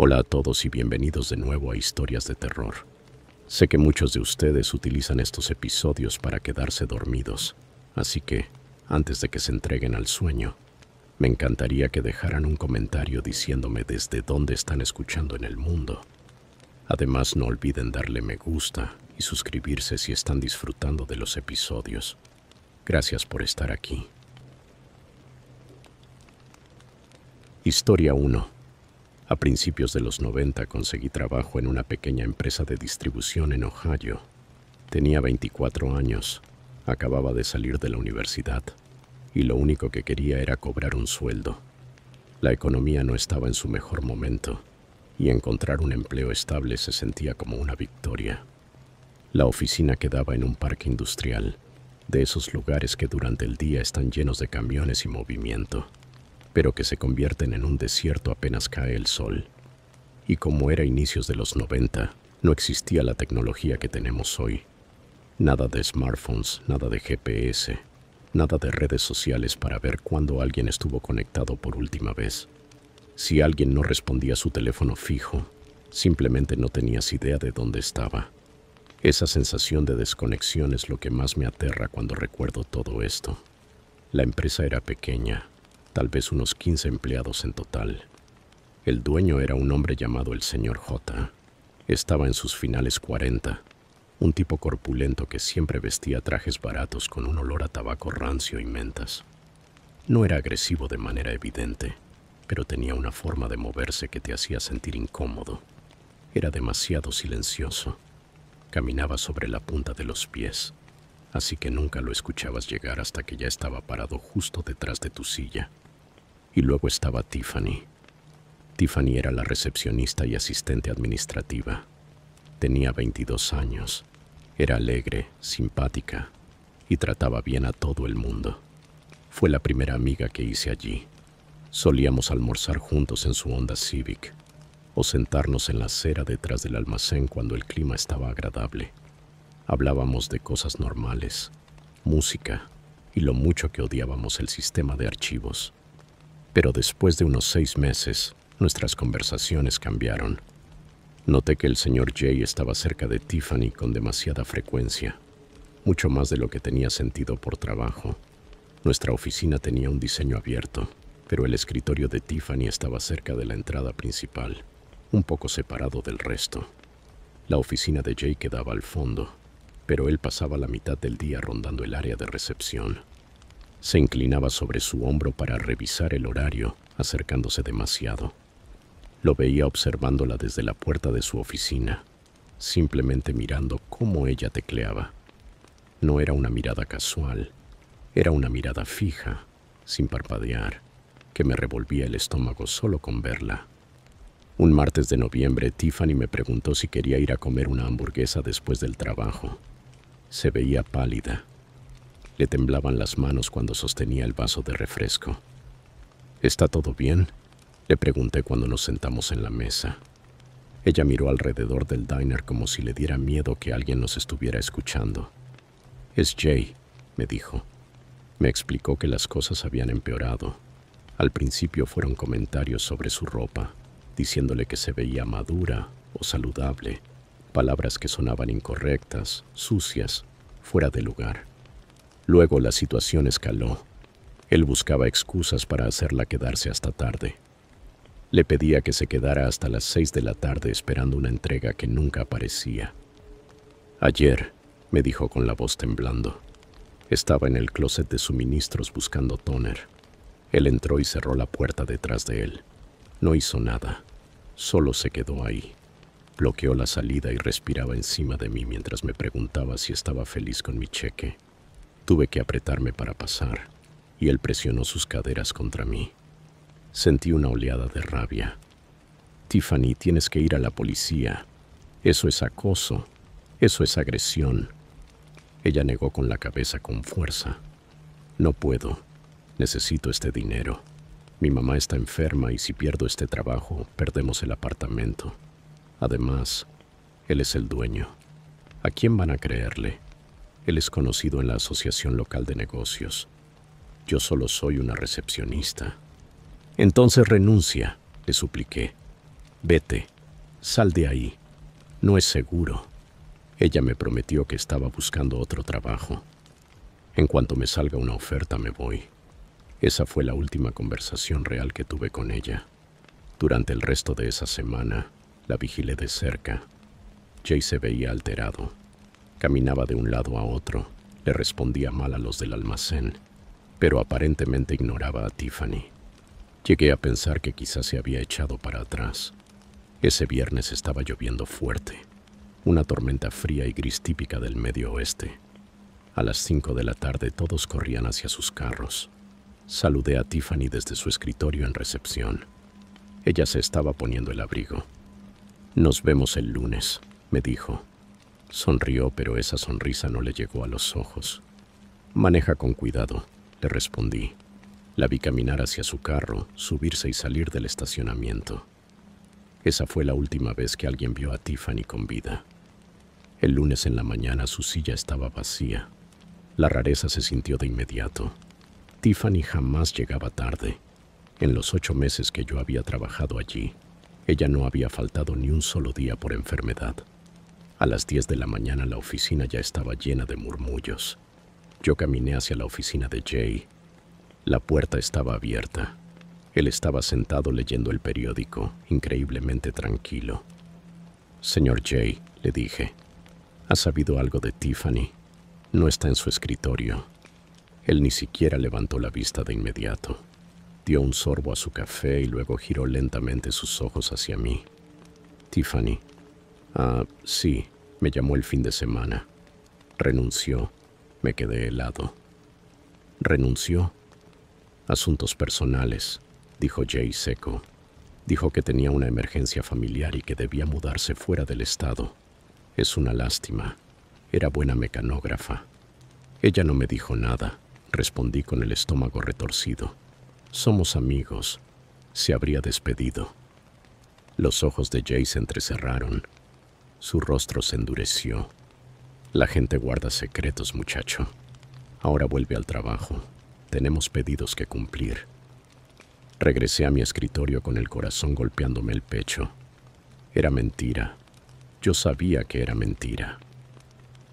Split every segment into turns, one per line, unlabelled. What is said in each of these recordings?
Hola a todos y bienvenidos de nuevo a Historias de Terror. Sé que muchos de ustedes utilizan estos episodios para quedarse dormidos, así que, antes de que se entreguen al sueño, me encantaría que dejaran un comentario diciéndome desde dónde están escuchando en el mundo. Además, no olviden darle me gusta y suscribirse si están disfrutando de los episodios. Gracias por estar aquí. Historia 1. A principios de los 90 conseguí trabajo en una pequeña empresa de distribución en Ohio. Tenía 24 años, acababa de salir de la universidad y lo único que quería era cobrar un sueldo. La economía no estaba en su mejor momento y encontrar un empleo estable se sentía como una victoria. La oficina quedaba en un parque industrial, de esos lugares que durante el día están llenos de camiones y movimiento, pero que se convierten en un desierto apenas cae el sol. Y como era inicios de los 90, no existía la tecnología que tenemos hoy. Nada de smartphones, nada de GPS, nada de redes sociales para ver cuándo alguien estuvo conectado por última vez. Si alguien no respondía a su teléfono fijo, simplemente no tenías idea de dónde estaba. Esa sensación de desconexión es lo que más me aterra cuando recuerdo todo esto. La empresa era pequeña, tal vez unos 15 empleados en total. El dueño era un hombre llamado el señor J. Estaba en sus finales 40, un tipo corpulento que siempre vestía trajes baratos con un olor a tabaco rancio y mentas. No era agresivo de manera evidente, pero tenía una forma de moverse que te hacía sentir incómodo. Era demasiado silencioso. Caminaba sobre la punta de los pies, así que nunca lo escuchabas llegar hasta que ya estaba parado justo detrás de tu silla. Y luego estaba Tiffany. Tiffany era la recepcionista y asistente administrativa. Tenía 22 años. Era alegre, simpática y trataba bien a todo el mundo. Fue la primera amiga que hice allí. Solíamos almorzar juntos en su Honda Civic o sentarnos en la acera detrás del almacén cuando el clima estaba agradable. Hablábamos de cosas normales, música y lo mucho que odiábamos el sistema de archivos. Pero después de unos 6 meses, nuestras conversaciones cambiaron. Noté que el señor Jay estaba cerca de Tiffany con demasiada frecuencia, mucho más de lo que tenía sentido por trabajo. Nuestra oficina tenía un diseño abierto, pero el escritorio de Tiffany estaba cerca de la entrada principal, un poco separado del resto. La oficina de Jay quedaba al fondo, pero él pasaba la mitad del día rondando el área de recepción. Se inclinaba sobre su hombro para revisar el horario, acercándose demasiado. Lo veía observándola desde la puerta de su oficina, simplemente mirando cómo ella tecleaba. No era una mirada casual, era una mirada fija, sin parpadear, que me revolvía el estómago solo con verla. Un martes de noviembre, Tiffany me preguntó si quería ir a comer una hamburguesa después del trabajo. Se veía pálida. Le temblaban las manos cuando sostenía el vaso de refresco. ¿Está todo bien?, le pregunté cuando nos sentamos en la mesa. Ella miró alrededor del diner como si le diera miedo que alguien nos estuviera escuchando. «Es Jay», me dijo. Me explicó que las cosas habían empeorado. Al principio fueron comentarios sobre su ropa, diciéndole que se veía madura o saludable, palabras que sonaban incorrectas, sucias, fuera de lugar. Luego la situación escaló. Él buscaba excusas para hacerla quedarse hasta tarde. Le pedía que se quedara hasta las 6 de la tarde esperando una entrega que nunca aparecía. «Ayer», me dijo con la voz temblando, estaba en el closet de suministros buscando tóner. Él entró y cerró la puerta detrás de él. No hizo nada, solo se quedó ahí. Bloqueó la salida y respiraba encima de mí mientras me preguntaba si estaba feliz con mi cheque. Tuve que apretarme para pasar, y él presionó sus caderas contra mí. Sentí una oleada de rabia. «Tiffany, tienes que ir a la policía. Eso es acoso. Eso es agresión». Ella negó con la cabeza con fuerza. «No puedo. Necesito este dinero. Mi mamá está enferma y si pierdo este trabajo, perdemos el apartamento. Además, él es el dueño. ¿A quién van a creerle? Él es conocido en la asociación local de negocios. Yo solo soy una recepcionista». «Entonces renuncia», le supliqué. Vete, sal de ahí. No es seguro. Ella me prometió que estaba buscando otro trabajo. En cuanto me salga una oferta me voy. Esa fue la última conversación real que tuve con ella. Durante el resto de esa semana, la vigilé de cerca. Jay se veía alterado. Caminaba de un lado a otro, le respondía mal a los del almacén, pero aparentemente ignoraba a Tiffany. Llegué a pensar que quizás se había echado para atrás. Ese viernes estaba lloviendo fuerte, una tormenta fría y gris típica del medio oeste. A las 5 de la tarde todos corrían hacia sus carros. Saludé a Tiffany desde su escritorio en recepción. Ella se estaba poniendo el abrigo. «Nos vemos el lunes», me dijo. Sonrió, pero esa sonrisa no le llegó a los ojos. «Maneja con cuidado», le respondí. La vi caminar hacia su carro, subirse y salir del estacionamiento. Esa fue la última vez que alguien vio a Tiffany con vida. El lunes en la mañana su silla estaba vacía. La rareza se sintió de inmediato. Tiffany jamás llegaba tarde. En los 8 meses que yo había trabajado allí, ella no había faltado ni un solo día por enfermedad. A las 10 de la mañana la oficina ya estaba llena de murmullos. Yo caminé hacia la oficina de Jay. La puerta estaba abierta. Él estaba sentado leyendo el periódico, increíblemente tranquilo. «Señor Jay», le dije, «¿ha sabido algo de Tiffany? No está en su escritorio». Él ni siquiera levantó la vista de inmediato. Dio un sorbo a su café y luego giró lentamente sus ojos hacia mí. «Tiffany. Sí, me llamó el fin de semana. Renunció». Me quedé helado. «¿Renunció?» «Asuntos personales», dijo Jay seco. Dijo que tenía una emergencia familiar y que debía mudarse fuera del estado. Es una lástima. Era buena mecanógrafa. Ella no me dijo nada. Respondí con el estómago retorcido. «Somos amigos». Se habría despedido. Los ojos de Jay se entrecerraron. Su rostro se endureció. «La gente guarda secretos, muchacho. Ahora vuelve al trabajo. Tenemos pedidos que cumplir». Regresé a mi escritorio con el corazón golpeándome el pecho. Era mentira. Yo sabía que era mentira.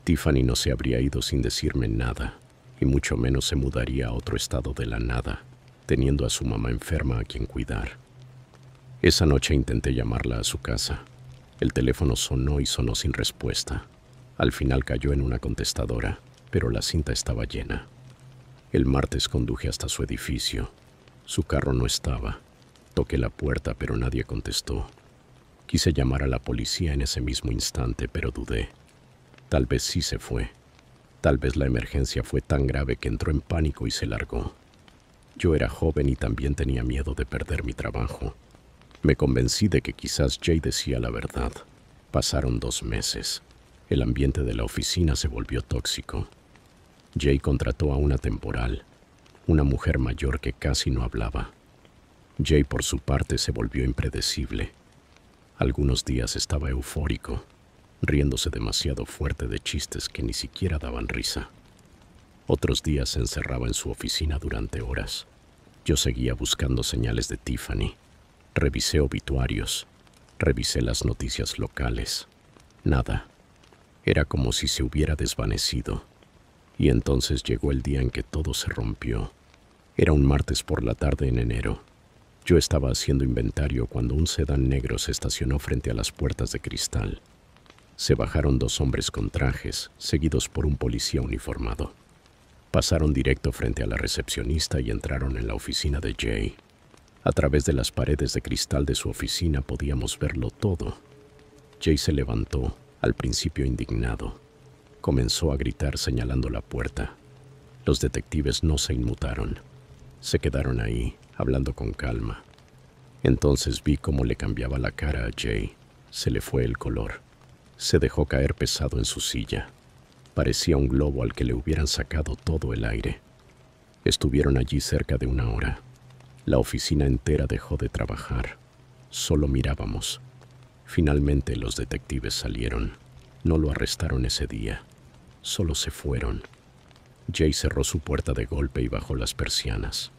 Tiffany no se habría ido sin decirme nada, y mucho menos se mudaría a otro estado de la nada, teniendo a su mamá enferma a quien cuidar. Esa noche intenté llamarla a su casa. El teléfono sonó y sonó sin respuesta. Al final cayó en una contestadora, pero la cinta estaba llena. El martes conduje hasta su edificio. Su carro no estaba. Toqué la puerta, pero nadie contestó. Quise llamar a la policía en ese mismo instante, pero dudé. Tal vez sí se fue. Tal vez la emergencia fue tan grave que entró en pánico y se largó. Yo era joven y también tenía miedo de perder mi trabajo. Me convencí de que quizás Jay decía la verdad. Pasaron 2 meses. El ambiente de la oficina se volvió tóxico. Jay contrató a una temporal, una mujer mayor que casi no hablaba. Jay, por su parte, se volvió impredecible. Algunos días estaba eufórico, riéndose demasiado fuerte de chistes que ni siquiera daban risa. Otros días se encerraba en su oficina durante horas. Yo seguía buscando señales de Tiffany. Revisé obituarios, revisé las noticias locales. Nada. Era como si se hubiera desvanecido. Y entonces llegó el día en que todo se rompió. Era un martes por la tarde en enero. Yo estaba haciendo inventario cuando un sedán negro se estacionó frente a las puertas de cristal. Se bajaron 2 hombres con trajes, seguidos por un policía uniformado. Pasaron directo frente a la recepcionista y entraron en la oficina de Jay. A través de las paredes de cristal de su oficina podíamos verlo todo. Jay se levantó, al principio indignado. Comenzó a gritar señalando la puerta. Los detectives no se inmutaron. Se quedaron ahí, hablando con calma. Entonces vi cómo le cambiaba la cara a Jay. Se le fue el color. Se dejó caer pesado en su silla. Parecía un globo al que le hubieran sacado todo el aire. Estuvieron allí cerca de 1 hora. La oficina entera dejó de trabajar. Solo mirábamos. Finalmente los detectives salieron. No lo arrestaron ese día. Solo se fueron. Jay cerró su puerta de golpe y bajó las persianas.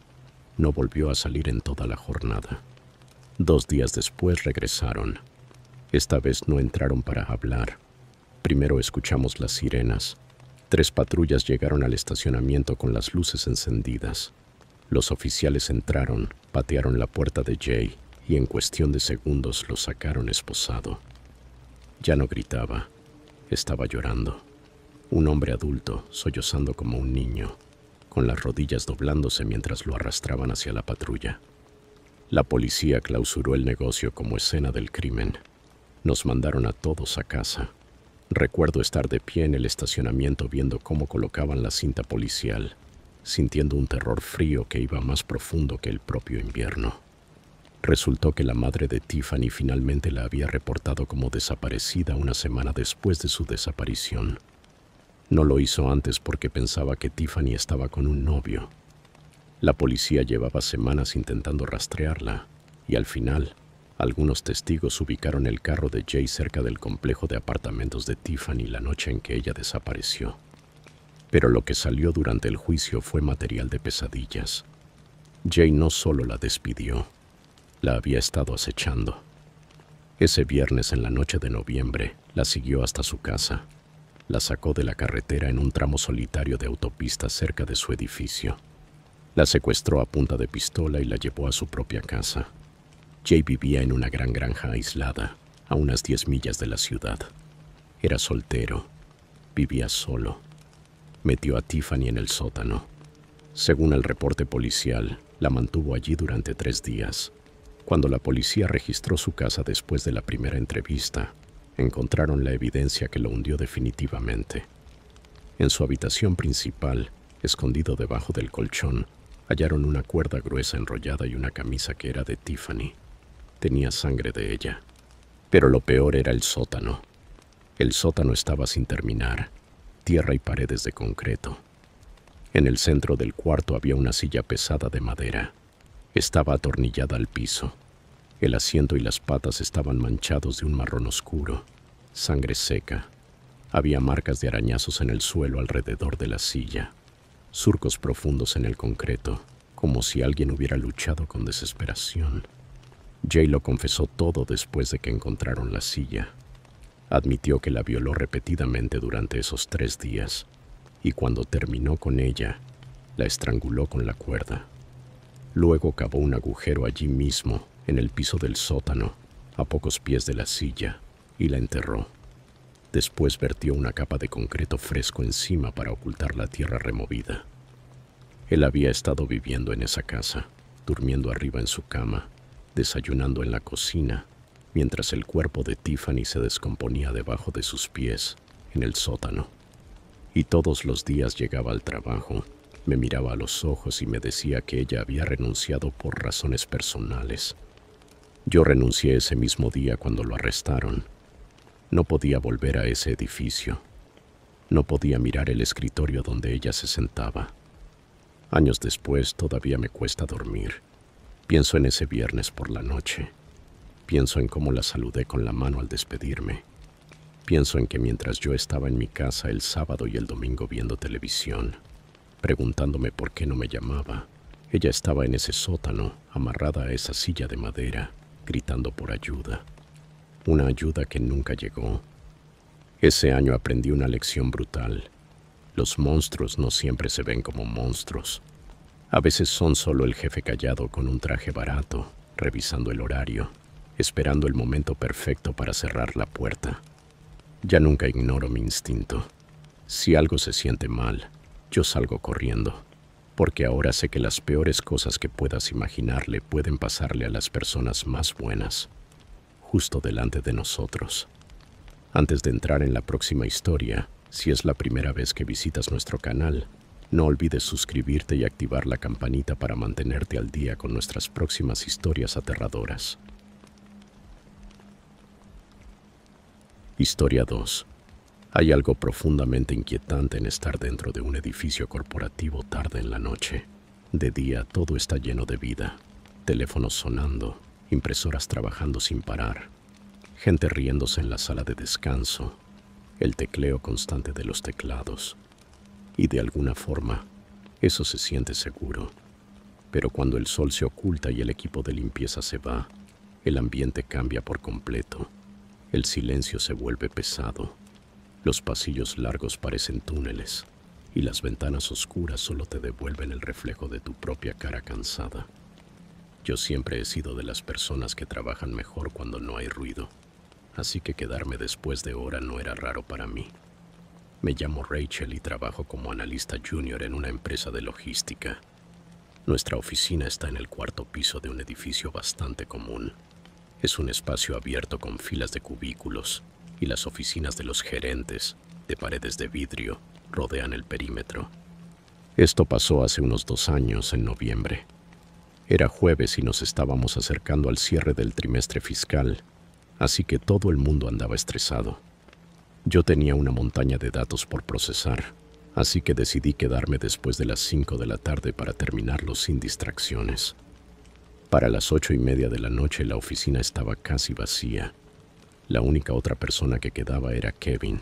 No volvió a salir en toda la jornada. 2 días después regresaron. Esta vez no entraron para hablar. Primero escuchamos las sirenas. 3 patrullas llegaron al estacionamiento con las luces encendidas. Los oficiales entraron, patearon la puerta de Jay y en cuestión de segundos lo sacaron esposado. Ya no gritaba, estaba llorando. Un hombre adulto, sollozando como un niño, con las rodillas doblándose mientras lo arrastraban hacia la patrulla. La policía clausuró el negocio como escena del crimen. Nos mandaron a todos a casa. Recuerdo estar de pie en el estacionamiento viendo cómo colocaban la cinta policial, sintiendo un terror frío que iba más profundo que el propio invierno. Resultó que la madre de Tiffany finalmente la había reportado como desaparecida una semana después de su desaparición. No lo hizo antes porque pensaba que Tiffany estaba con un novio. La policía llevaba semanas intentando rastrearla y al final, algunos testigos ubicaron el carro de Jay cerca del complejo de apartamentos de Tiffany la noche en que ella desapareció. Pero lo que salió durante el juicio fue material de pesadillas. Jay no solo la despidió, la había estado acechando. Ese viernes en la noche de noviembre, la siguió hasta su casa. La sacó de la carretera en un tramo solitario de autopista cerca de su edificio. La secuestró a punta de pistola y la llevó a su propia casa. Jay vivía en una gran granja aislada, a unas 10 millas de la ciudad. Era soltero, vivía solo. Metió a Tiffany en el sótano. Según el reporte policial, la mantuvo allí durante 3 días. Cuando la policía registró su casa después de la primera entrevista, encontraron la evidencia que lo hundió definitivamente. En su habitación principal, escondido debajo del colchón, hallaron una cuerda gruesa enrollada y una camisa que era de Tiffany. Tenía sangre de ella. Pero lo peor era el sótano. El sótano estaba sin terminar, tierra y paredes de concreto. En el centro del cuarto había una silla pesada de madera. Estaba atornillada al piso. El asiento y las patas estaban manchados de un marrón oscuro, sangre seca. Había marcas de arañazos en el suelo alrededor de la silla, surcos profundos en el concreto, como si alguien hubiera luchado con desesperación. Jay lo confesó todo después de que encontraron la silla. Admitió que la violó repetidamente durante esos 3 días, y cuando terminó con ella, la estranguló con la cuerda. Luego cavó un agujero allí mismo, en el piso del sótano, a pocos pies de la silla, y la enterró. Después vertió una capa de concreto fresco encima para ocultar la tierra removida. Él había estado viviendo en esa casa, durmiendo arriba en su cama, desayunando en la cocina, mientras el cuerpo de Tiffany se descomponía debajo de sus pies, en el sótano. Y todos los días llegaba al trabajo, me miraba a los ojos y me decía que ella había renunciado por razones personales. Yo renuncié ese mismo día cuando lo arrestaron. No podía volver a ese edificio. No podía mirar el escritorio donde ella se sentaba. Años después todavía me cuesta dormir. Pienso en ese viernes por la noche. Pienso en cómo la saludé con la mano al despedirme. Pienso en que mientras yo estaba en mi casa el sábado y el domingo viendo televisión, preguntándome por qué no me llamaba, ella estaba en ese sótano, amarrada a esa silla de madera, gritando por ayuda. Una ayuda que nunca llegó. Ese año aprendí una lección brutal. Los monstruos no siempre se ven como monstruos. A veces son solo el jefe callado con un traje barato, revisando el horario, esperando el momento perfecto para cerrar la puerta. Ya nunca ignoro mi instinto. Si algo se siente mal, yo salgo corriendo, porque ahora sé que las peores cosas que puedas imaginarle pueden pasarle a las personas más buenas, justo delante de nosotros. Antes de entrar en la próxima historia, si es la primera vez que visitas nuestro canal, no olvides suscribirte y activar la campanita para mantenerte al día con nuestras próximas historias aterradoras. Historia 2. Hay algo profundamente inquietante en estar dentro de un edificio corporativo tarde en la noche. De día todo está lleno de vida, teléfonos sonando, impresoras trabajando sin parar, gente riéndose en la sala de descanso, el tecleo constante de los teclados. Y de alguna forma, eso se siente seguro. Pero cuando el sol se oculta y el equipo de limpieza se va, El ambiente cambia por completo. El silencio se vuelve pesado. Los pasillos largos parecen túneles y las ventanas oscuras solo te devuelven el reflejo de tu propia cara cansada. Yo siempre he sido de las personas que trabajan mejor cuando no hay ruido, así que quedarme después de hora no era raro para mí. Me llamo Rachel y trabajo como analista junior en una empresa de logística. Nuestra oficina está en el cuarto piso de un edificio bastante común. Es un espacio abierto con filas de cubículos y las oficinas de los gerentes, de paredes de vidrio, rodean el perímetro. Esto pasó hace unos 2 años, en noviembre. Era jueves y nos estábamos acercando al cierre del trimestre fiscal, así que todo el mundo andaba estresado. Yo tenía una montaña de datos por procesar, así que decidí quedarme después de las 5 de la tarde para terminarlo sin distracciones. Para las 8:30 de la noche la oficina estaba casi vacía. La única otra persona que quedaba era Kevin.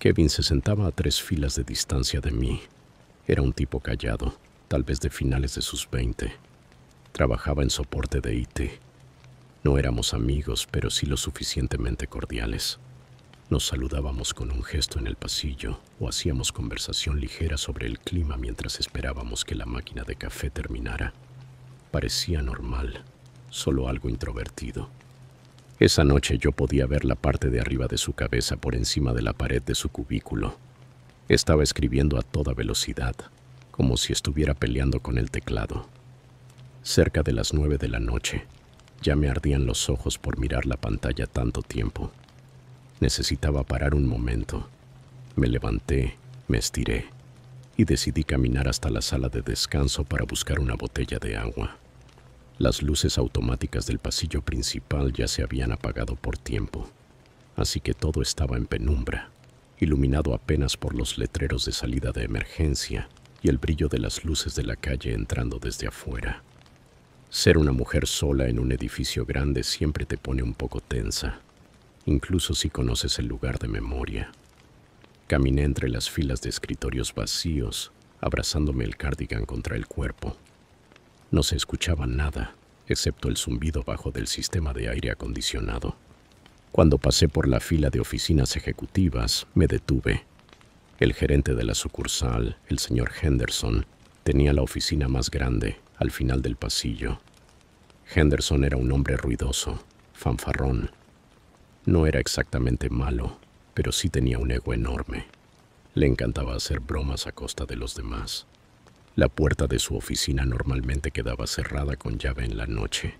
Kevin se sentaba a 3 filas de distancia de mí. Era un tipo callado, tal vez de finales de sus 20. Trabajaba en soporte de IT. No éramos amigos, pero sí lo suficientemente cordiales. Nos saludábamos con un gesto en el pasillo o hacíamos conversación ligera sobre el clima mientras esperábamos que la máquina de café terminara. Parecía normal, solo algo introvertido. Esa noche yo podía ver la parte de arriba de su cabeza por encima de la pared de su cubículo. Estaba escribiendo a toda velocidad, como si estuviera peleando con el teclado. Cerca de las 9 de la noche, ya me ardían los ojos por mirar la pantalla tanto tiempo. Necesitaba parar un momento. Me levanté, me estiré y decidí caminar hasta la sala de descanso para buscar una botella de agua. Las luces automáticas del pasillo principal ya se habían apagado por tiempo, así que todo estaba en penumbra, iluminado apenas por los letreros de salida de emergencia y el brillo de las luces de la calle entrando desde afuera. Ser una mujer sola en un edificio grande siempre te pone un poco tensa, incluso si conoces el lugar de memoria. Caminé entre las filas de escritorios vacíos, abrazándome el cardigan contra el cuerpo. No se escuchaba nada, excepto el zumbido bajo del sistema de aire acondicionado. Cuando pasé por la fila de oficinas ejecutivas, me detuve. El gerente de la sucursal, el señor Henderson, tenía la oficina más grande, al final del pasillo. Henderson era un hombre ruidoso, fanfarrón. No era exactamente malo, pero sí tenía un ego enorme. Le encantaba hacer bromas a costa de los demás. La puerta de su oficina normalmente quedaba cerrada con llave en la noche,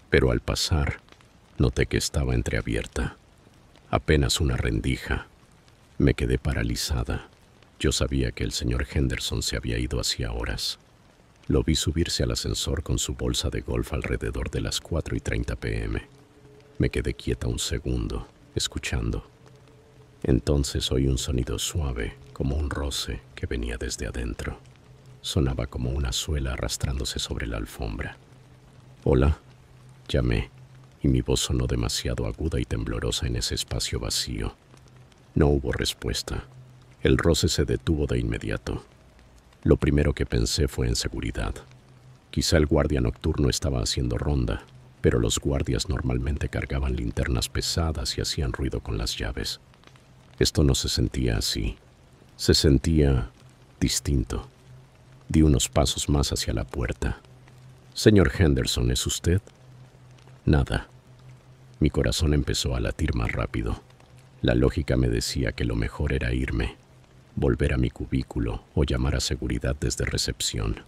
pero al pasar, noté que estaba entreabierta. Apenas una rendija. Me quedé paralizada. Yo sabía que el señor Henderson se había ido hacía horas. Lo vi subirse al ascensor con su bolsa de golf alrededor de las 4:30 p.m. Me quedé quieta un segundo, escuchando. Entonces oí un sonido suave, como un roce que venía desde adentro. Sonaba como una suela arrastrándose sobre la alfombra. «Hola», llamé, y mi voz sonó demasiado aguda y temblorosa en ese espacio vacío. No hubo respuesta. El roce se detuvo de inmediato. Lo primero que pensé fue en seguridad. Quizá el guardia nocturno estaba haciendo ronda, pero los guardias normalmente cargaban linternas pesadas y hacían ruido con las llaves. Esto no se sentía así. Se sentía distinto. Di unos pasos más hacia la puerta. «Señor Henderson, ¿es usted?» Nada. Mi corazón empezó a latir más rápido. La lógica me decía que lo mejor era irme, volver a mi cubículo o llamar a seguridad desde recepción.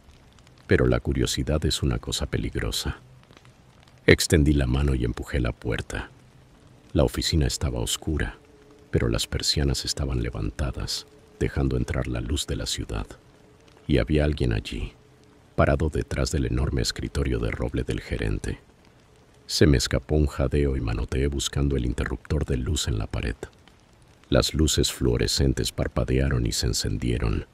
Pero la curiosidad es una cosa peligrosa. Extendí la mano y empujé la puerta. La oficina estaba oscura, pero las persianas estaban levantadas, dejando entrar la luz de la ciudad. Y había alguien allí, parado detrás del enorme escritorio de roble del gerente. Se me escapó un jadeo y manoteé buscando el interruptor de luz en la pared. Las luces fluorescentes parpadearon y se encendieron,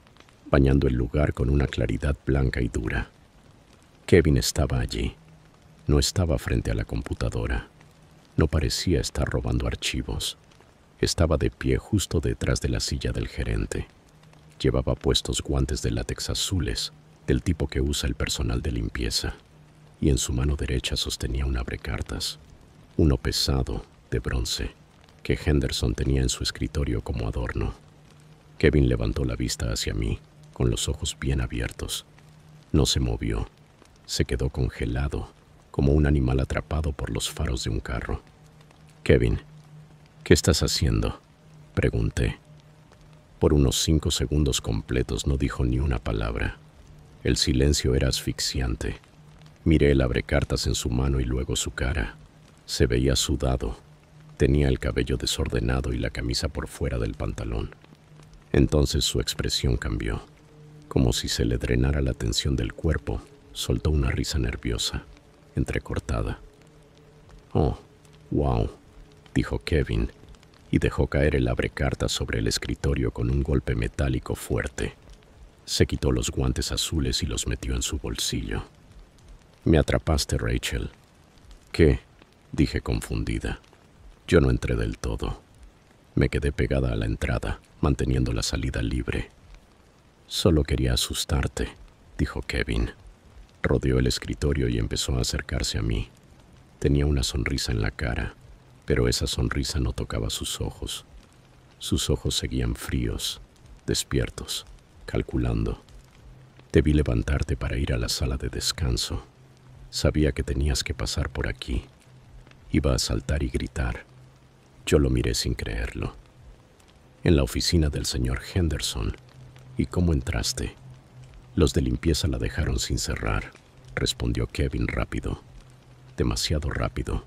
bañando el lugar con una claridad blanca y dura. Kevin estaba allí. No estaba frente a la computadora. No parecía estar robando archivos. Estaba de pie justo detrás de la silla del gerente. Llevaba puestos guantes de látex azules, del tipo que usa el personal de limpieza. y en su mano derecha sostenía un abrecartas, uno pesado, de bronce, que Henderson tenía en su escritorio como adorno. Kevin levantó la vista hacia mí, con los ojos bien abiertos. No se movió. Se quedó congelado, como un animal atrapado por los faros de un carro. «Kevin, ¿qué estás haciendo?», pregunté. Por unos 5 segundos completos no dijo ni una palabra. El silencio era asfixiante. Miré el abrecartas en su mano y luego su cara. Se veía sudado. Tenía el cabello desordenado y la camisa por fuera del pantalón. Entonces su expresión cambió. Como si se le drenara la tensión del cuerpo, soltó una risa nerviosa, entrecortada. «Oh, wow», dijo Kevin, y dejó caer el abrecartas sobre el escritorio con un golpe metálico fuerte. Se quitó los guantes azules y los metió en su bolsillo. «Me atrapaste, Rachel». «¿Qué?», dije confundida. Yo no entré del todo. Me quedé pegada a la entrada, manteniendo la salida libre. «Solo quería asustarte», dijo Kevin. Rodeó el escritorio y empezó a acercarse a mí. Tenía una sonrisa en la cara, pero esa sonrisa no tocaba sus ojos. Sus ojos seguían fríos, despiertos, calculando. «Debí levantarte para ir a la sala de descanso. Sabía que tenías que pasar por aquí». Iba a saltar y gritar. Yo lo miré sin creerlo. «En la oficina del señor Henderson». «¿Y cómo entraste?». «Los de limpieza la dejaron sin cerrar», respondió Kevin rápido. Demasiado rápido.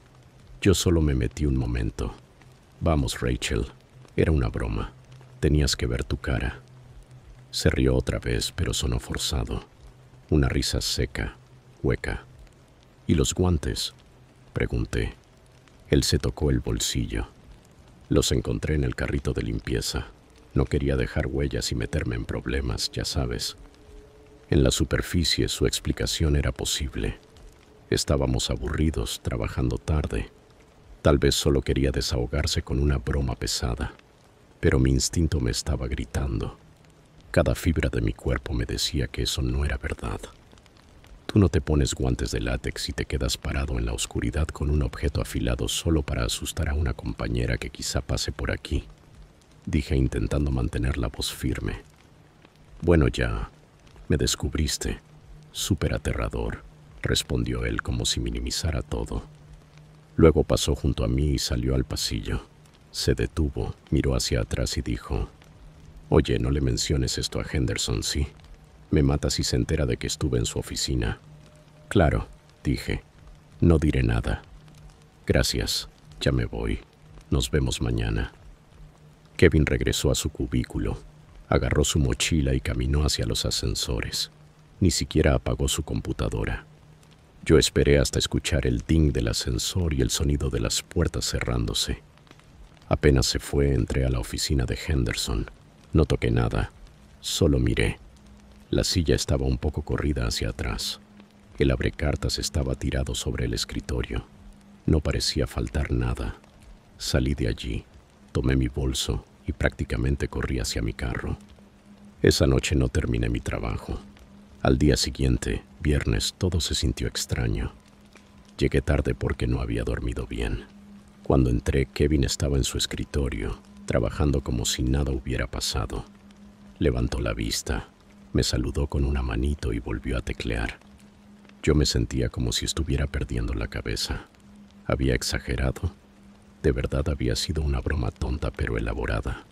Yo solo me metí un momento. «Vamos, Rachel». Era una broma. Tenías que ver tu cara. Se rió otra vez, pero sonó forzado. Una risa seca, hueca. «¿Y los guantes?», pregunté. Él se tocó el bolsillo. «Los encontré en el carrito de limpieza. No quería dejar huellas y meterme en problemas, ya sabes». En la superficie su explicación era posible. Estábamos aburridos, trabajando tarde. Tal vez solo quería desahogarse con una broma pesada. Pero mi instinto me estaba gritando. Cada fibra de mi cuerpo me decía que eso no era verdad. Tú no te pones guantes de látex y te quedas parado en la oscuridad con un objeto afilado solo para asustar a una compañera que quizá pase por aquí, dije intentando mantener la voz firme. «Bueno, ya, me descubriste. Súper aterrador», respondió él como si minimizara todo. Luego pasó junto a mí y salió al pasillo. Se detuvo, miró hacia atrás y dijo: «Oye, no le menciones esto a Henderson, ¿sí? Me mata si se entera de que estuve en su oficina». «Claro», dije. «No diré nada». «Gracias, ya me voy. Nos vemos mañana». Kevin regresó a su cubículo, agarró su mochila y caminó hacia los ascensores. Ni siquiera apagó su computadora. Yo esperé hasta escuchar el ding del ascensor y el sonido de las puertas cerrándose. Apenas se fue, entré a la oficina de Henderson. No toqué nada, solo miré. La silla estaba un poco corrida hacia atrás. El abrecartas estaba tirado sobre el escritorio. No parecía faltar nada. Salí de allí, tomé mi bolso y prácticamente corrí hacia mi carro. Esa noche no terminé mi trabajo. Al día siguiente, viernes, todo se sintió extraño. Llegué tarde porque no había dormido bien. Cuando entré, Kevin estaba en su escritorio, trabajando como si nada hubiera pasado. Levantó la vista, me saludó con una manito y volvió a teclear. Yo me sentía como si estuviera perdiendo la cabeza. ¿Había exagerado? De verdad había sido una broma tonta pero elaborada.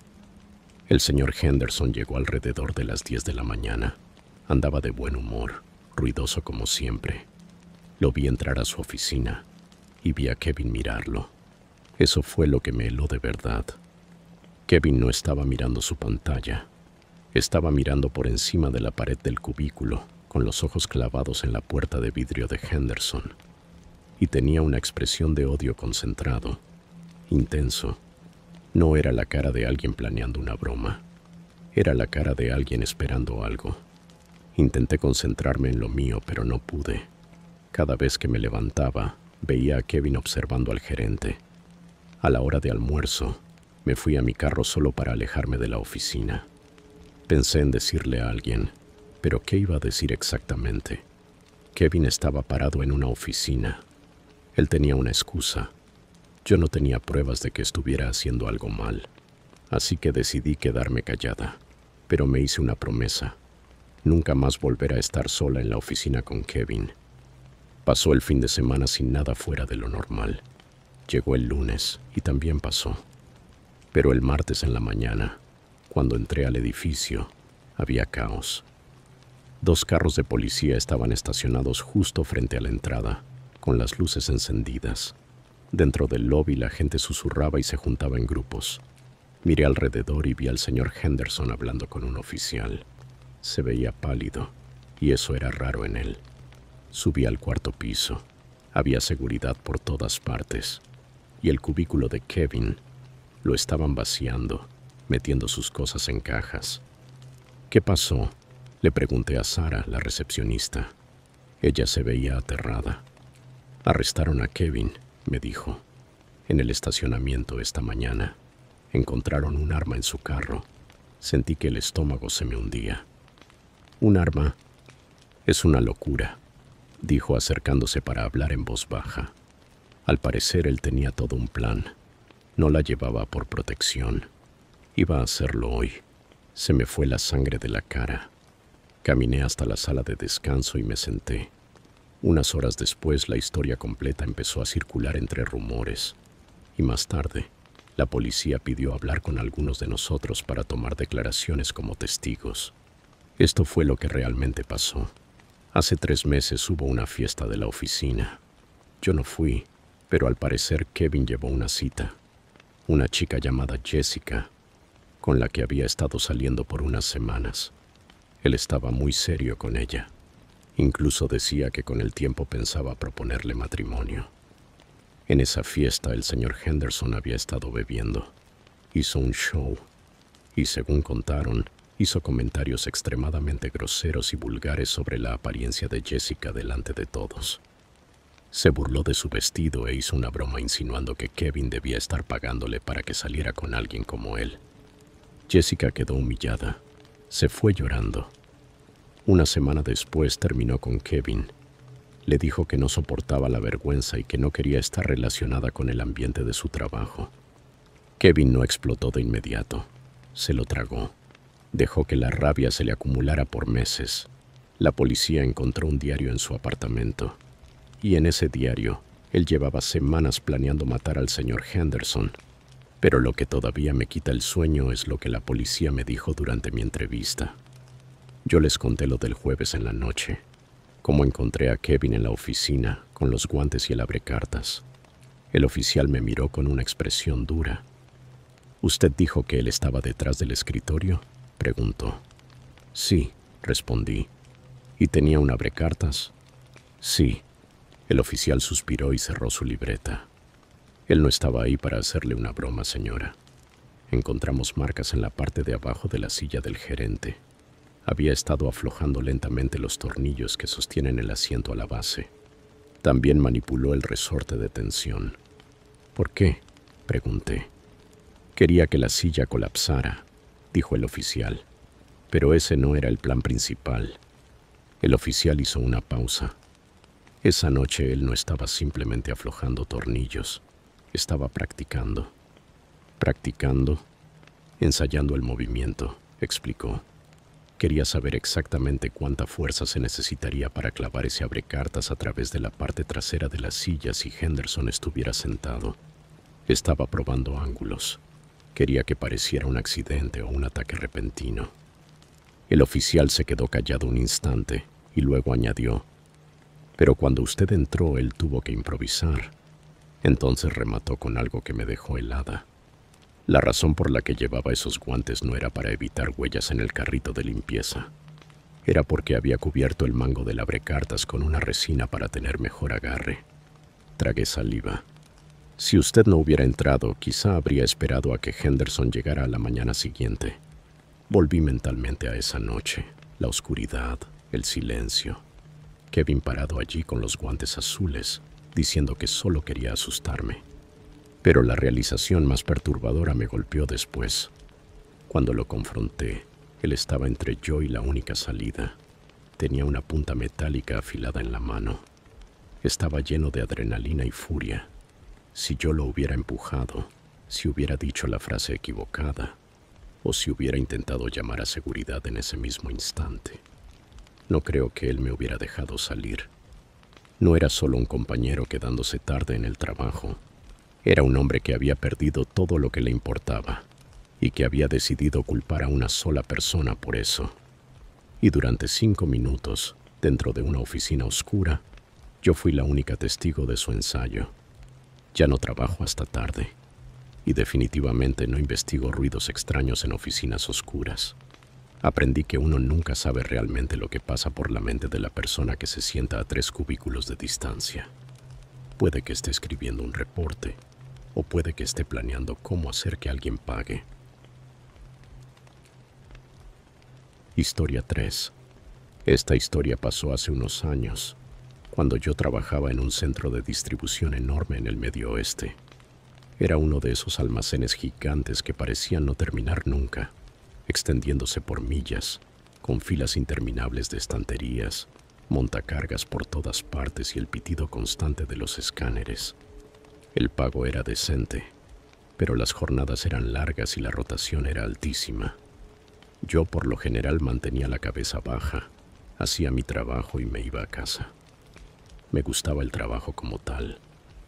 El señor Henderson llegó alrededor de las 10 de la mañana. Andaba de buen humor, ruidoso como siempre. Lo vi entrar a su oficina y vi a Kevin mirarlo. Eso fue lo que me heló de verdad. Kevin no estaba mirando su pantalla. Estaba mirando por encima de la pared del cubículo, con los ojos clavados en la puerta de vidrio de Henderson. Y tenía una expresión de odio concentrado, intenso. No era la cara de alguien planeando una broma. Era la cara de alguien esperando algo. Intenté concentrarme en lo mío, pero no pude. Cada vez que me levantaba, veía a Kevin observando al gerente. A la hora de almuerzo, me fui a mi carro solo para alejarme de la oficina. Pensé en decirle a alguien, pero ¿qué iba a decir exactamente? Kevin estaba parado en una oficina. Él tenía una excusa. Yo no tenía pruebas de que estuviera haciendo algo mal, así que decidí quedarme callada. Pero me hice una promesa: nunca más volver a estar sola en la oficina con Kevin. Pasó el fin de semana sin nada fuera de lo normal. Llegó el lunes y también pasó. Pero el martes en la mañana, cuando entré al edificio, había caos. 2 carros de policía estaban estacionados justo frente a la entrada, con las luces encendidas. Dentro del lobby la gente susurraba y se juntaba en grupos. Miré alrededor y vi al señor Henderson hablando con un oficial. Se veía pálido, y eso era raro en él. Subí al 4º piso. Había seguridad por todas partes. Y el cubículo de Kevin lo estaban vaciando, metiendo sus cosas en cajas. ¿Qué pasó?, le pregunté a Sara, la recepcionista. Ella se veía aterrada. Arrestaron a Kevin, me dijo. En el estacionamiento esta mañana. Encontraron un arma en su carro. Sentí que el estómago se me hundía. ¿Un arma? Es una locura, dijo acercándose para hablar en voz baja. Al parecer él tenía todo un plan. No la llevaba por protección. Iba a hacerlo hoy. Se me fue la sangre de la cara. Caminé hasta la sala de descanso y me senté. Unas horas después la historia completa empezó a circular entre rumores. Y más tarde, la policía pidió hablar con algunos de nosotros para tomar declaraciones como testigos. Esto fue lo que realmente pasó. Hace 3 meses hubo una fiesta de la oficina. Yo no fui, pero al parecer Kevin llevó una cita. Una chica llamada Jessica, con la que había estado saliendo por unas semanas. Él estaba muy serio con ella. Incluso decía que con el tiempo pensaba proponerle matrimonio. En esa fiesta el señor Henderson había estado bebiendo. Hizo un show y, según contaron, hizo comentarios extremadamente groseros y vulgares sobre la apariencia de Jessica delante de todos. Se burló de su vestido e hizo una broma insinuando que Kevin debía estar pagándole para que saliera con alguien como él. Jessica quedó humillada. Se fue llorando. Una semana después terminó con Kevin. Le dijo que no soportaba la vergüenza y que no quería estar relacionada con el ambiente de su trabajo. Kevin no explotó de inmediato. Se lo tragó. Dejó que la rabia se le acumulara por meses. La policía encontró un diario en su apartamento. Y en ese diario, él llevaba semanas planeando matar al señor Henderson. Pero lo que todavía me quita el sueño es lo que la policía me dijo durante mi entrevista. Yo les conté lo del jueves en la noche, cómo encontré a Kevin en la oficina con los guantes y el abrecartas. El oficial me miró con una expresión dura. ¿Usted dijo que él estaba detrás del escritorio?, preguntó. Sí, respondí. ¿Y tenía un abrecartas? Sí. El oficial suspiró y cerró su libreta. Él no estaba ahí para hacerle una broma, señora. Encontramos marcas en la parte de abajo de la silla del gerente. Había estado aflojando lentamente los tornillos que sostienen el asiento a la base. También manipuló el resorte de tensión. ¿Por qué?, pregunté. Quería que la silla colapsara, dijo el oficial. Pero ese no era el plan principal. El oficial hizo una pausa. Esa noche él no estaba simplemente aflojando tornillos. Estaba practicando. Practicando, ensayando el movimiento, explicó. Quería saber exactamente cuánta fuerza se necesitaría para clavar ese abrecartas a través de la parte trasera de la silla si Henderson estuviera sentado. Estaba probando ángulos. Quería que pareciera un accidente o un ataque repentino. El oficial se quedó callado un instante y luego añadió: pero cuando usted entró, él tuvo que improvisar. Entonces remató con algo que me dejó helada. La razón por la que llevaba esos guantes no era para evitar huellas en el carrito de limpieza. Era porque había cubierto el mango del abrecartas con una resina para tener mejor agarre. Tragué saliva. Si usted no hubiera entrado, quizá habría esperado a que Henderson llegara a la mañana siguiente. Volví mentalmente a esa noche, la oscuridad, el silencio. Kevin parado allí con los guantes azules, diciendo que solo quería asustarme. Pero la realización más perturbadora me golpeó después. Cuando lo confronté, él estaba entre yo y la única salida. Tenía una punta metálica afilada en la mano. Estaba lleno de adrenalina y furia. Si yo lo hubiera empujado, si hubiera dicho la frase equivocada, o si hubiera intentado llamar a seguridad en ese mismo instante, no creo que él me hubiera dejado salir. No era solo un compañero quedándose tarde en el trabajo. Era un hombre que había perdido todo lo que le importaba y que había decidido culpar a una sola persona por eso. Y durante 5 minutos, dentro de una oficina oscura, yo fui la única testigo de su ensayo. Ya no trabajo hasta tarde y definitivamente no investigo ruidos extraños en oficinas oscuras. Aprendí que uno nunca sabe realmente lo que pasa por la mente de la persona que se sienta a 3 cubículos de distancia. Puede que esté escribiendo un reporte o puede que esté planeando cómo hacer que alguien pague. Historia 3. Esta historia pasó hace unos años, cuando yo trabajaba en un centro de distribución enorme en el Medio Oeste. Era uno de esos almacenes gigantes que parecían no terminar nunca, extendiéndose por millas, con filas interminables de estanterías, montacargas por todas partes y el pitido constante de los escáneres. El pago era decente, pero las jornadas eran largas y la rotación era altísima. Yo por lo general mantenía la cabeza baja, hacía mi trabajo y me iba a casa. Me gustaba el trabajo como tal,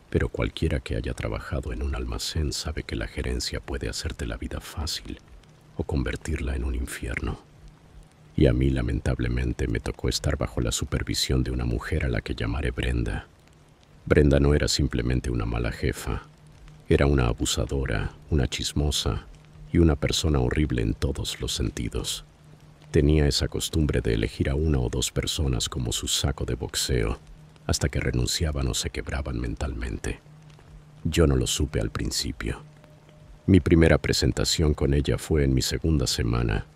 pero cualquiera que haya trabajado en un almacén sabe que la gerencia puede hacerte la vida fácil o convertirla en un infierno. Y a mí, lamentablemente, me tocó estar bajo la supervisión de una mujer a la que llamaré Brenda. Brenda no era simplemente una mala jefa, era una abusadora, una chismosa y una persona horrible en todos los sentidos. Tenía esa costumbre de elegir a 1 o 2 personas como su saco de boxeo, hasta que renunciaban o se quebraban mentalmente. Yo no lo supe al principio. Mi primera presentación con ella fue en mi 2ª semana.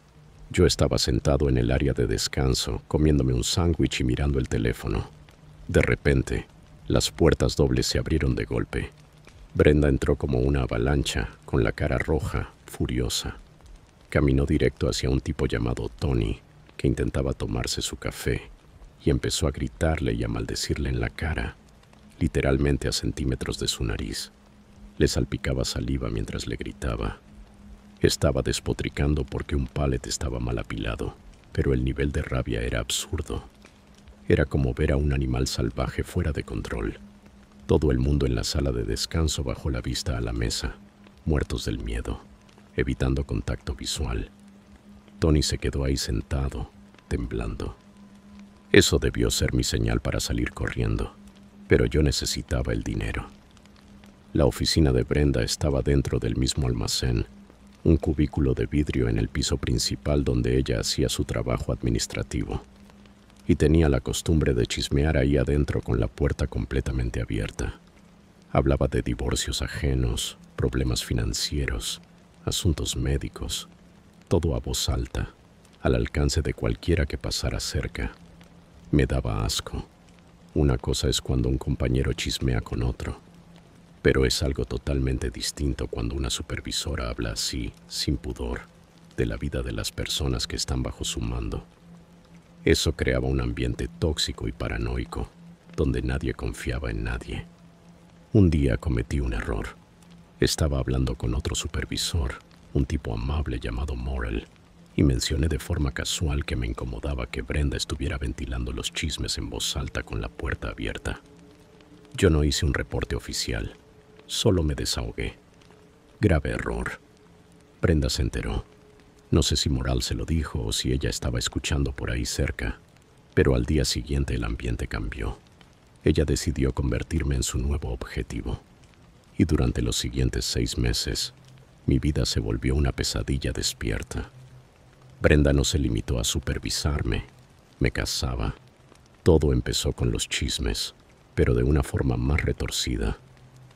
Yo estaba sentado en el área de descanso, comiéndome un sándwich y mirando el teléfono. De repente, las puertas dobles se abrieron de golpe. Brenda entró como una avalancha, con la cara roja, furiosa. Caminó directo hacia un tipo llamado Tony, que intentaba tomarse su café, y empezó a gritarle y a maldecirle en la cara, literalmente a centímetros de su nariz. Le salpicaba saliva mientras le gritaba. Estaba despotricando porque un pallet estaba mal apilado, pero el nivel de rabia era absurdo. Era como ver a un animal salvaje fuera de control. Todo el mundo en la sala de descanso bajó la vista a la mesa, muertos del miedo, evitando contacto visual. Tony se quedó ahí sentado, temblando. Eso debió ser mi señal para salir corriendo, pero yo necesitaba el dinero. La oficina de Brenda estaba dentro del mismo almacén, un cubículo de vidrio en el piso principal donde ella hacía su trabajo administrativo, y tenía la costumbre de chismear ahí adentro con la puerta completamente abierta. Hablaba de divorcios ajenos, problemas financieros, asuntos médicos, todo a voz alta, al alcance de cualquiera que pasara cerca. Me daba asco. Una cosa es cuando un compañero chismea con otro, pero es algo totalmente distinto cuando una supervisora habla así, sin pudor, de la vida de las personas que están bajo su mando. Eso creaba un ambiente tóxico y paranoico, donde nadie confiaba en nadie. Un día cometí un error. Estaba hablando con otro supervisor, un tipo amable llamado Morrell, y mencioné de forma casual que me incomodaba que Brenda estuviera ventilando los chismes en voz alta con la puerta abierta. Yo no hice un reporte oficial, solo me desahogué. Grave error. Brenda se enteró. No sé si Morrell se lo dijo o si ella estaba escuchando por ahí cerca, pero al día siguiente el ambiente cambió. Ella decidió convertirme en su nuevo objetivo. Y durante los siguientes 6 meses, mi vida se volvió una pesadilla despierta. Brenda no se limitó a supervisarme, me cazaba. Todo empezó con los chismes, pero de una forma más retorcida.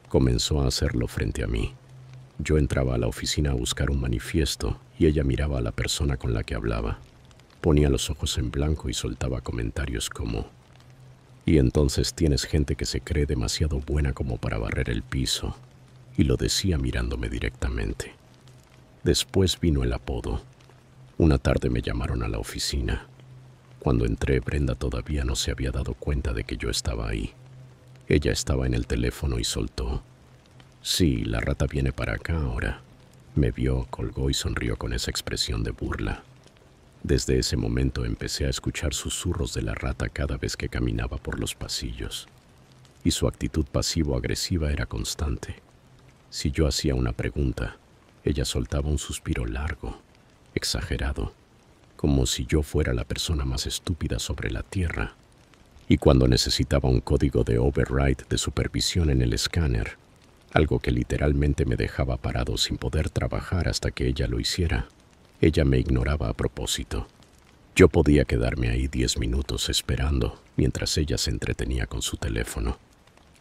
Comenzó a hacerlo frente a mí. Yo entraba a la oficina a buscar un manifiesto y ella miraba a la persona con la que hablaba. Ponía los ojos en blanco y soltaba comentarios como: "Y entonces tienes gente que se cree demasiado buena como para barrer el piso", y lo decía mirándome directamente. Después vino el apodo. Una tarde me llamaron a la oficina. Cuando entré, Brenda todavía no se había dado cuenta de que yo estaba ahí. Ella estaba en el teléfono y soltó: «Sí, la rata viene para acá ahora». Me vio, colgó y sonrió con esa expresión de burla. Desde ese momento empecé a escuchar susurros de la rata cada vez que caminaba por los pasillos, y su actitud pasivo-agresiva era constante. Si yo hacía una pregunta, ella soltaba un suspiro largo, exagerado, como si yo fuera la persona más estúpida sobre la tierra. Y cuando necesitaba un código de override de supervisión en el escáner, algo que literalmente me dejaba parado sin poder trabajar hasta que ella lo hiciera, ella me ignoraba a propósito. Yo podía quedarme ahí 10 minutos esperando mientras ella se entretenía con su teléfono,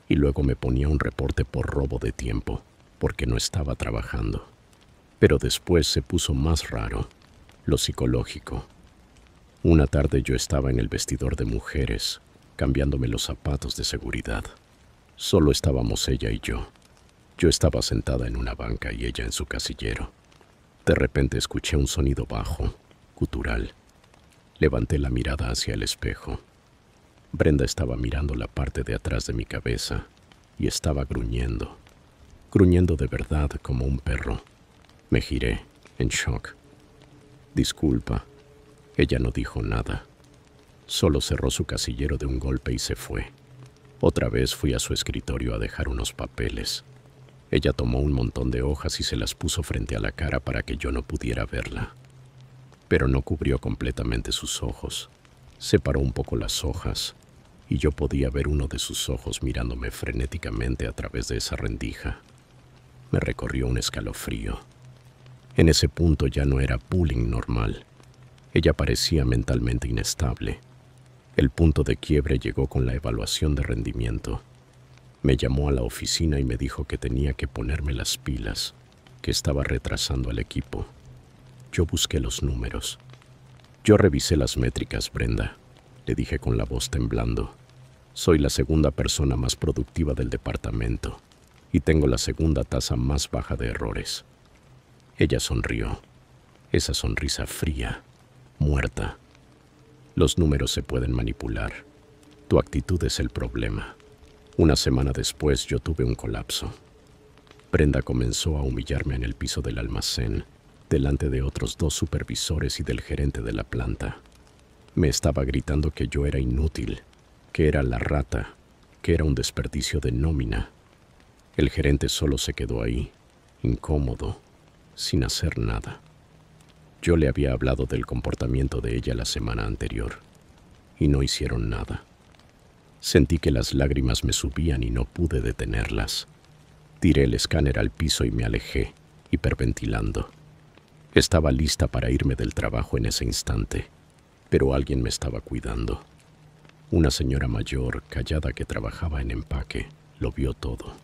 y luego me ponía un reporte por robo de tiempo, porque no estaba trabajando. Pero después se puso más raro, lo psicológico. Una tarde yo estaba en el vestidor de mujeres, cambiándome los zapatos de seguridad. Solo estábamos ella y yo. Yo estaba sentada en una banca y ella en su casillero. De repente escuché un sonido bajo, gutural. Levanté la mirada hacia el espejo. Brenda estaba mirando la parte de atrás de mi cabeza y estaba gruñendo. Gruñendo de verdad como un perro. Me giré, en shock. «Disculpa». Ella no dijo nada. Solo cerró su casillero de un golpe y se fue. Otra vez fui a su escritorio a dejar unos papeles. Ella tomó un montón de hojas y se las puso frente a la cara para que yo no pudiera verla. Pero no cubrió completamente sus ojos. Separó un poco las hojas y yo podía ver uno de sus ojos mirándome frenéticamente a través de esa rendija. Me recorrió un escalofrío. En ese punto ya no era bullying normal. Ella parecía mentalmente inestable. El punto de quiebre llegó con la evaluación de rendimiento. Me llamó a la oficina y me dijo que tenía que ponerme las pilas, que estaba retrasando al equipo. Yo busqué los números. «Yo revisé las métricas, Brenda», le dije con la voz temblando. «Soy la segunda persona más productiva del departamento y tengo la segunda tasa más baja de errores». Ella sonrió. Esa sonrisa fría, muerta. «Los números se pueden manipular. Tu actitud es el problema». Una semana después yo tuve un colapso. Brenda comenzó a humillarme en el piso del almacén, delante de otros 2 supervisores y del gerente de la planta. Me estaba gritando que yo era inútil, que era la rata, que era un desperdicio de nómina. El gerente solo se quedó ahí, incómodo, sin hacer nada. Yo le había hablado del comportamiento de ella la semana anterior, y no hicieron nada. Sentí que las lágrimas me subían y no pude detenerlas. Tiré el escáner al piso y me alejé, hiperventilando. Estaba lista para irme del trabajo en ese instante, pero alguien me estaba cuidando. Una señora mayor, callada, que trabajaba en empaque, lo vio todo.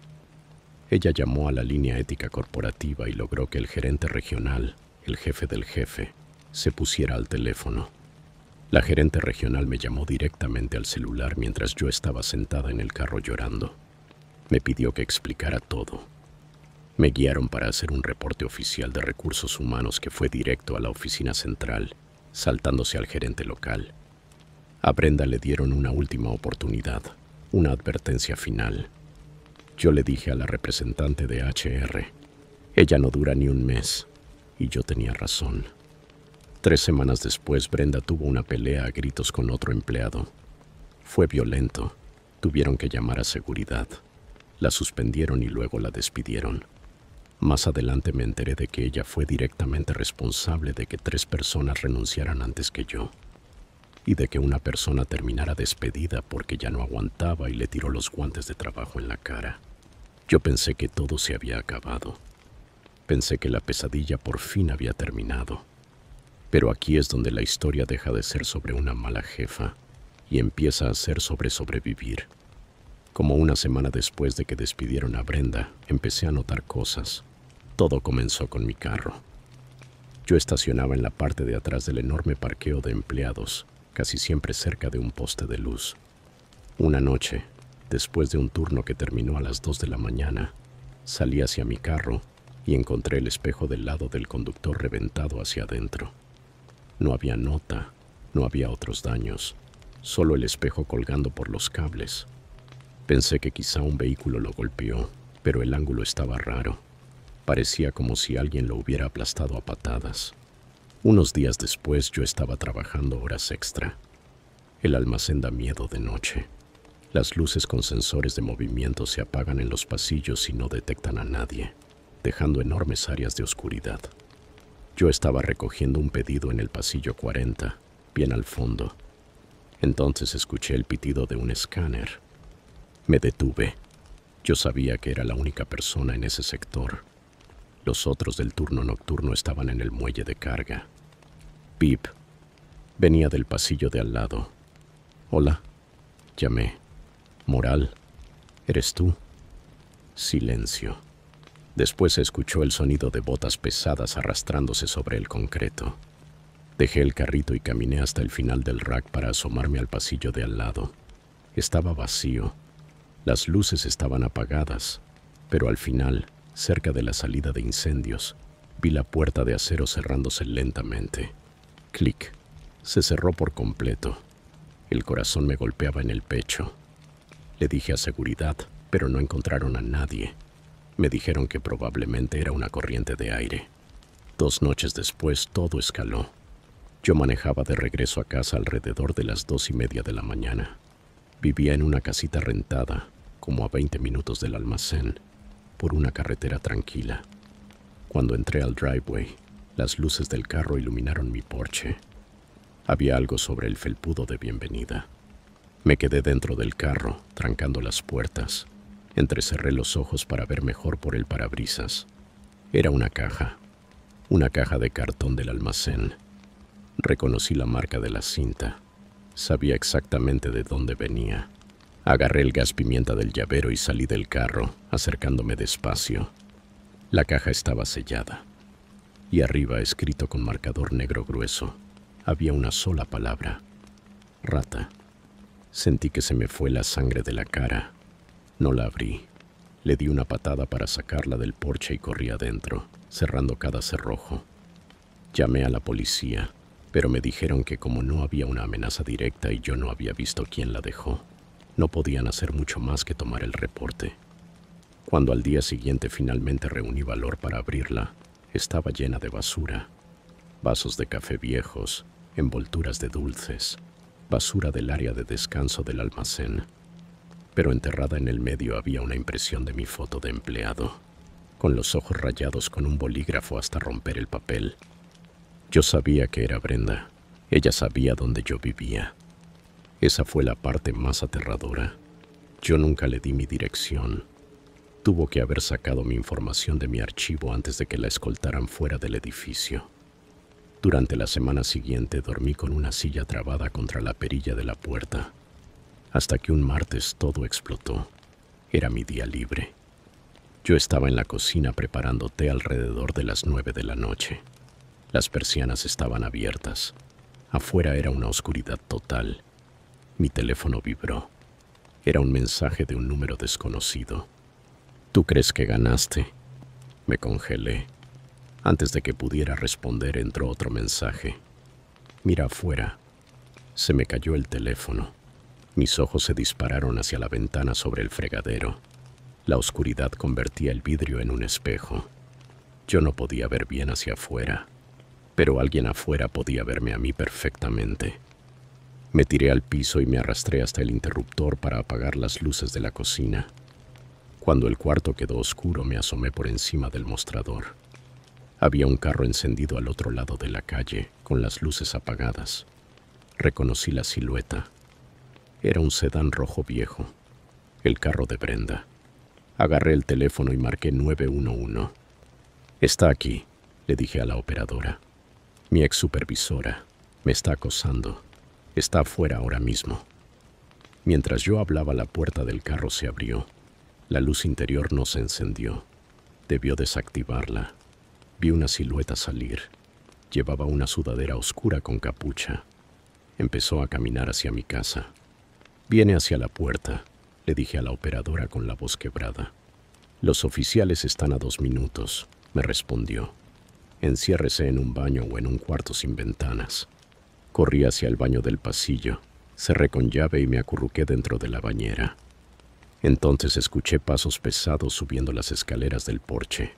Ella llamó a la línea ética corporativa y logró que el gerente regional, el jefe del jefe, se pusiera al teléfono. La gerente regional me llamó directamente al celular mientras yo estaba sentada en el carro llorando. Me pidió que explicara todo. Me guiaron para hacer un reporte oficial de recursos humanos que fue directo a la oficina central, saltándose al gerente local. A Brenda le dieron una última oportunidad, una advertencia final. Yo le dije a la representante de HR, «Ella no dura ni un mes», y yo tenía razón. 3 semanas después, Brenda tuvo una pelea a gritos con otro empleado. Fue violento. Tuvieron que llamar a seguridad. La suspendieron y luego la despidieron. Más adelante me enteré de que ella fue directamente responsable de que 3 personas renunciaran antes que yo, y de que una persona terminara despedida porque ya no aguantaba y le tiró los guantes de trabajo en la cara. Yo pensé que todo se había acabado. Pensé que la pesadilla por fin había terminado. Pero aquí es donde la historia deja de ser sobre una mala jefa y empieza a ser sobre sobrevivir. Como una semana después de que despidieron a Brenda, empecé a notar cosas. Todo comenzó con mi carro. Yo estacionaba en la parte de atrás del enorme parqueo de empleados, casi siempre cerca de un poste de luz. Una noche, después de un turno que terminó a las 2 de la mañana, salí hacia mi carro y encontré el espejo del lado del conductor reventado hacia adentro. No había nota, No había otros daños, solo el espejo colgando por los cables. Pensé que quizá un vehículo lo golpeó, pero el ángulo estaba raro. Parecía como si alguien lo hubiera aplastado a patadas. Unos días después yo estaba trabajando horas extra. El almacén da miedo de noche. Las luces con sensores de movimiento se apagan en los pasillos y no detectan a nadie, dejando enormes áreas de oscuridad. Yo estaba recogiendo un pedido en el pasillo 40, bien al fondo. Entonces escuché el pitido de un escáner. Me detuve. Yo sabía que era la única persona en ese sector. Los otros del turno nocturno estaban en el muelle de carga. Pip venía del pasillo de al lado. «Hola», llamé. «Moral, ¿eres tú?» Silencio. Después se escuchó el sonido de botas pesadas arrastrándose sobre el concreto. Dejé el carrito y caminé hasta el final del rack para asomarme al pasillo de al lado. Estaba vacío. Las luces estaban apagadas, pero al final, cerca de la salida de incendios, vi la puerta de acero cerrándose lentamente. Clic. Se cerró por completo. El corazón me golpeaba en el pecho. Le dije a seguridad, pero no encontraron a nadie. Me dijeron que probablemente era una corriente de aire. 2 noches después, todo escaló. Yo manejaba de regreso a casa alrededor de las 2:30 de la mañana. Vivía en una casita rentada, como a 20 minutos del almacén, por una carretera tranquila. Cuando entré al driveway, las luces del carro iluminaron mi porche. Había algo sobre el felpudo de bienvenida. Me quedé dentro del carro, trancando las puertas. Entrecerré los ojos para ver mejor por el parabrisas. Era una caja de cartón del almacén. Reconocí la marca de la cinta. Sabía exactamente de dónde venía. Agarré el gas pimienta del llavero y salí del carro, acercándome despacio. La caja estaba sellada. Y arriba, escrito con marcador negro grueso, había una sola palabra: rata. Sentí que se me fue la sangre de la cara. No la abrí. Le di una patada para sacarla del porche y corrí adentro, cerrando cada cerrojo. Llamé a la policía, pero me dijeron que como no había una amenaza directa y yo no había visto quién la dejó, no podían hacer mucho más que tomar el reporte. Cuando al día siguiente finalmente reuní valor para abrirla, estaba llena de basura. Vasos de café viejos, envolturas de dulces, basura del área de descanso del almacén. Pero enterrada en el medio había una impresión de mi foto de empleado, con los ojos rayados con un bolígrafo hasta romper el papel. Yo sabía que era Brenda. Ella sabía dónde yo vivía. Esa fue la parte más aterradora. Yo nunca le di mi dirección. Tuvo que haber sacado mi información de mi archivo antes de que la escoltaran fuera del edificio. Durante la semana siguiente dormí con una silla trabada contra la perilla de la puerta, hasta que un martes todo explotó. Era mi día libre. Yo estaba en la cocina preparando té alrededor de las 9 de la noche. Las persianas estaban abiertas. Afuera era una oscuridad total. Mi teléfono vibró. Era un mensaje de un número desconocido. «¿Tú crees que ganaste?» Me congelé. Antes de que pudiera responder entró otro mensaje. «Mira afuera». Se me cayó el teléfono. Mis ojos se dispararon hacia la ventana sobre el fregadero. La oscuridad convertía el vidrio en un espejo. Yo no podía ver bien hacia afuera, pero alguien afuera podía verme a mí perfectamente. Me tiré al piso y me arrastré hasta el interruptor para apagar las luces de la cocina. Cuando el cuarto quedó oscuro, me asomé por encima del mostrador. Había un carro encendido al otro lado de la calle, con las luces apagadas. Reconocí la silueta. Era un sedán rojo viejo, el carro de Brenda. Agarré el teléfono y marqué 911. «Está aquí», le dije a la operadora. «Mi ex supervisora me está acosando. Está afuera ahora mismo». Mientras yo hablaba, la puerta del carro se abrió. La luz interior no se encendió. Debió desactivarla. Vi una silueta salir. Llevaba una sudadera oscura con capucha. Empezó a caminar hacia mi casa. «Viene hacia la puerta», le dije a la operadora con la voz quebrada. «Los oficiales están a 2 minutos», me respondió. «Enciérrese en un baño o en un cuarto sin ventanas». Corrí hacia el baño del pasillo, cerré con llave y me acurruqué dentro de la bañera. Entonces escuché pasos pesados subiendo las escaleras del porche.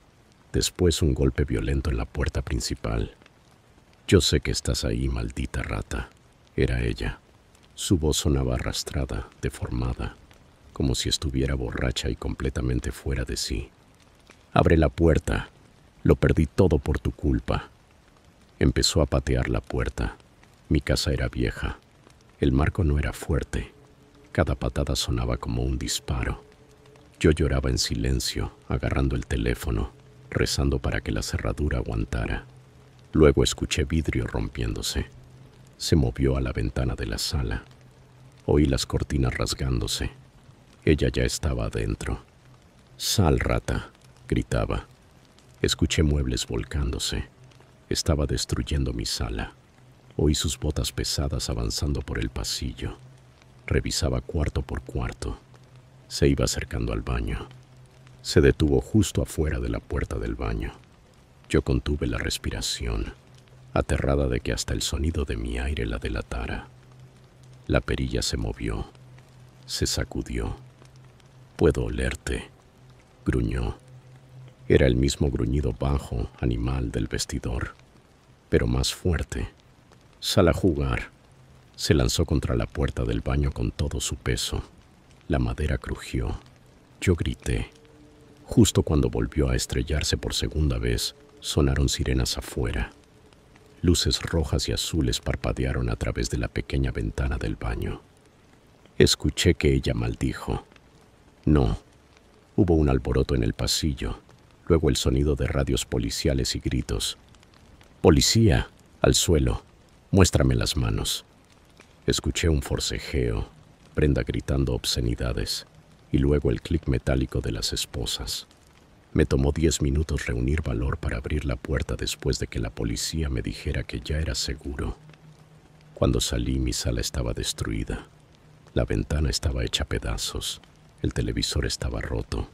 Después un golpe violento en la puerta principal. «Yo sé que estás ahí, maldita rata». Era ella. Su voz sonaba arrastrada, deformada, como si estuviera borracha y completamente fuera de sí. «Abre la puerta. Lo perdí todo por tu culpa». Empezó a patear la puerta. Mi casa era vieja. El marco no era fuerte. Cada patada sonaba como un disparo. Yo lloraba en silencio, agarrando el teléfono, rezando para que la cerradura aguantara. Luego escuché vidrio rompiéndose. Se movió a la ventana de la sala. Oí las cortinas rasgándose. Ella ya estaba adentro. «Sal, rata», gritaba. Escuché muebles volcándose. Estaba destruyendo mi sala. Oí sus botas pesadas avanzando por el pasillo. Revisaba cuarto por cuarto. Se iba acercando al baño. Se detuvo justo afuera de la puerta del baño. Yo contuve la respiración, aterrada de que hasta el sonido de mi aire la delatara. La perilla se movió, se sacudió. «Puedo olerte», gruñó. Era el mismo gruñido bajo, animal del vestidor, pero más fuerte. «Sal a jugar». Se lanzó contra la puerta del baño con todo su peso. La madera crujió. Yo grité. Justo cuando volvió a estrellarse por segunda vez, sonaron sirenas afuera. Luces rojas y azules parpadearon a través de la pequeña ventana del baño. Escuché que ella maldijo. No. Hubo un alboroto en el pasillo, luego el sonido de radios policiales y gritos. «¡Policía! ¡Al suelo! ¡Muéstrame las manos!». Escuché un forcejeo, Brenda gritando obscenidades, y luego el clic metálico de las esposas. Me tomó 10 minutos reunir valor para abrir la puerta después de que la policía me dijera que ya era seguro. Cuando salí, mi sala estaba destruida. La ventana estaba hecha pedazos, el televisor estaba roto,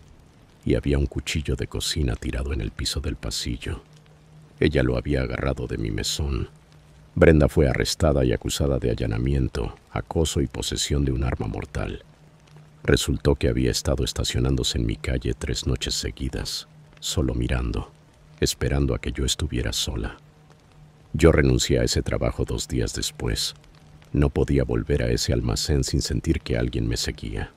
y había un cuchillo de cocina tirado en el piso del pasillo. Ella lo había agarrado de mi mesón. Brenda fue arrestada y acusada de allanamiento, acoso y posesión de un arma mortal. Resultó que había estado estacionándose en mi calle 3 noches seguidas, solo mirando, esperando a que yo estuviera sola. Yo renuncié a ese trabajo 2 días después. No podía volver a ese almacén sin sentir que alguien me seguía.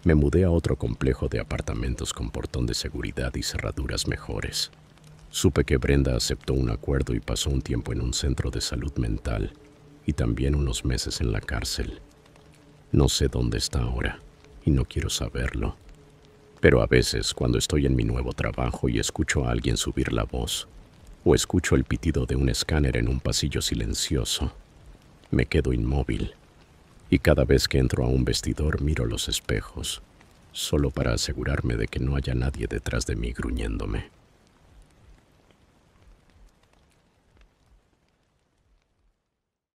Me mudé a otro complejo de apartamentos con portón de seguridad y cerraduras mejores. Supe que Brenda aceptó un acuerdo y pasó un tiempo en un centro de salud mental y también unos meses en la cárcel. No sé dónde está ahora y no quiero saberlo. Pero a veces, cuando estoy en mi nuevo trabajo y escucho a alguien subir la voz, o escucho el pitido de un escáner en un pasillo silencioso, me quedo inmóvil. Y cada vez que entro a un vestidor miro los espejos, solo para asegurarme de que no haya nadie detrás de mí gruñéndome.